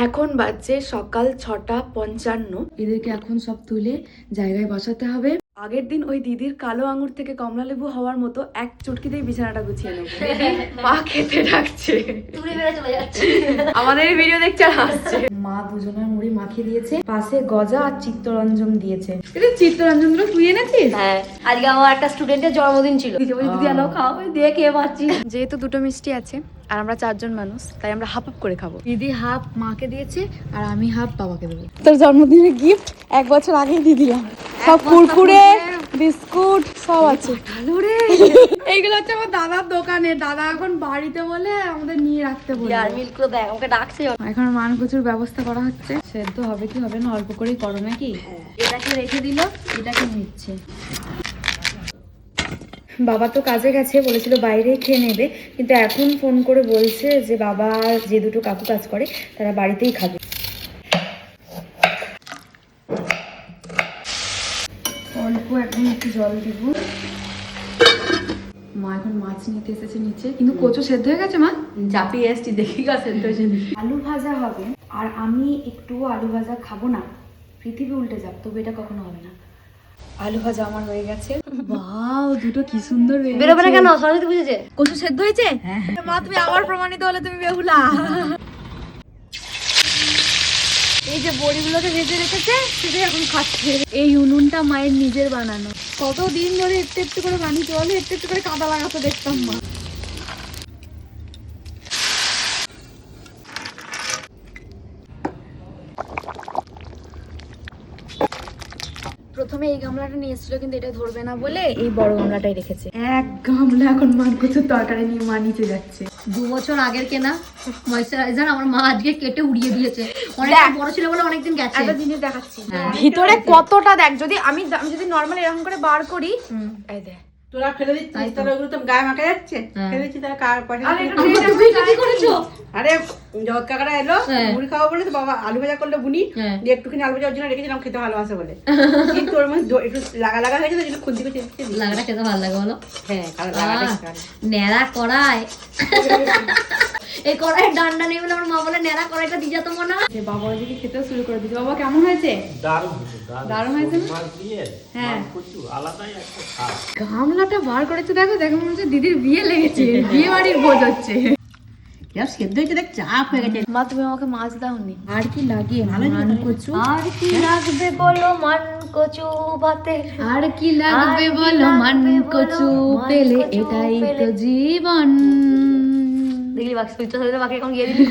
এখন বাজছে সকাল 6:55। এদেরকে এখন সব তুলে জায়গায় বসাতে হবে। আগের দিন ওই দিদির কালো আঙুর থেকে কমলা লেবু হওয়ার মতো এক চুটকিতেই বিছানাটা গুছিয়ে নেব। মা খেতে ডাকছে, আমাদের ভিডিও দেখছে আর হাসছে। মা দুজনের মুড়ি মাখিয়ে দিয়েছে, পাশে গজা আর চিত্তরঞ্জন দিয়েছে। এটা চিত্তরঞ্জন গুলো তুই এনেছিস? হ্যাঁ, আজকে আমার একটা স্টুডেন্টের জন্মদিন ছিল। দিদি আলো খাও, দিয়ে খেয়ে পাচ্ছি। যেহেতু দুটো মিষ্টি আছে আর আমরা 4 জন মানুষ, তাই আমরা হাফ হাফ করে খাবো। দিদি হাফ মাকে দিয়েছে আর আমি হাফ বাবাকে দেবো। তোর জন্মদিনের গিফট 1 বছর আগেই দিয়ে দিলাম। সব কুরকুরে বিস্কুট সব আছে। ভালো রে। এইগুলো হচ্ছে আমার দাদার দোকানে, দাদা এখন বাড়িতে বলে আমাদের নিয়ে রাখতে বলে। আর মিল্ক করে দেখ, আমাকে ডাকছে। এখন মানকচুর ব্যবস্থা করা হচ্ছে। সেদ্ধ হবে কি হবে না অল্প করেই করো নাকি? এটাকে রেখে দিল, এটাকে নিচ্ছে। বাবা তো কাজে গেছে, বলেছিল বাইরে খেয়ে নেবে, কিন্তু এখন ফোন করে বলছে যে বাবা যে দুটো কাকু কাজ করে তারা বাড়িতেই খাবে। অল্প এখন একটু জল দিব। মা এখন মাছ নিতে এসেছে নিচে, কিন্তু কচু সেদ্ধ হয়ে গেছে। মা চাপিয়ে এসছি, দেখি গা সেদ্ধ হয়েছে। আলু ভাজা হবে, আর আমি একটু আলু ভাজা খাবো না, পৃথিবী উল্টে যাক, তবে এটা কখনো হবে না। আলু ভাজা আমার হয়ে গেছে। ওয়াও, দুটো কি সুন্দর হয়েছে। বেরোবে না কেন? সরস্বতী বুঝেছে কচু সেদ্ধ হয়েছে। মা তুমি আবার প্রমাণিত হলে তুমি বেহুলা। এই যে বড়িগুলোকে ভেজে রেখেছে সেটাই এখন খাচ্ছে। এই উনুনটা মায়ের নিজের বানানো, কতদিন ধরে একটু একটু করে বানিয়ে চলে, একটু একটু করে কাদা লাগাতে দেখতাম মা। প্রথমে এই গামলাটা নিয়ে এসেছিল, কিন্তু এটা ধরবে না বলে এই বড় গামলাটাই রেখেছে। এক গামলা এখন মার কচুর তরকারি নিয়ে মা নিচে যাচ্ছে। 2 বছর আগের কেনা ময়েশ্চারাইজার আমার মা আজকে কেটে উড়িয়ে দিয়েছে। অনেক বড় ছিল বলে অনেকদিন গেছে। একটা জিনিস দেখাচ্ছি, ভিতরে কতটা দেখ। যদি আমি যদি নরমাল এরকম করে বার করি, এই দেখ তোরা ফেলে দিচ্ছিস, তাহলে ওগুলো তো গায়ে মাখা যাচ্ছে। ফেলে দিচ্ছি, তাহলে কার পয়সা? কি করেছো? আরে জগৎ কাকারা এলো মুড়ি খাওয়া বলে তো বাবা আলু ভাজা করলো বুনি, দিয়ে একটুখানি আলু ভাজা ওর জন্য রেখেছিলাম, খেতে ভালোবাসে বলে। কিন্তু ওর মধ্যে একটু লাগা লাগা হয়েছে, তো খুন্তি করে লাগাটা খেতে ভালো লাগে বলো? হ্যাঁ, কারণ লাগাটা নেড়া কড়াই। এই কড়াইয়ের ডান্ডা নেই বলে আমার মা বলে নেড়া কড়াইটা দিয়ে যেত মনে হয়। বাবা ওদিকে খেতেও শুরু করে দিচ্ছে। বাবা কেমন হয়েছে? দারুণ হয়েছে না? হ্যাঁ, গামলাটা বার করেছে। দেখো দেখো, মনে হচ্ছে দিদির বিয়ে লেগেছে, বিয়ে বাড়ির ভোজ হচ্ছে। সেদ্ধ হয়েছে, দেখ চাপ হয়ে গেছে। মা তুমি আমাকে মাছ দাওনি। আর কি লাগে? মান কচু। আর কি লাগবে বলো মান কচু ভাতে? আর কি লাগবে বলো মান কচু পেলে, এটাই তো জীবন। দেখলি বাকি এখন গিয়ে দিলি।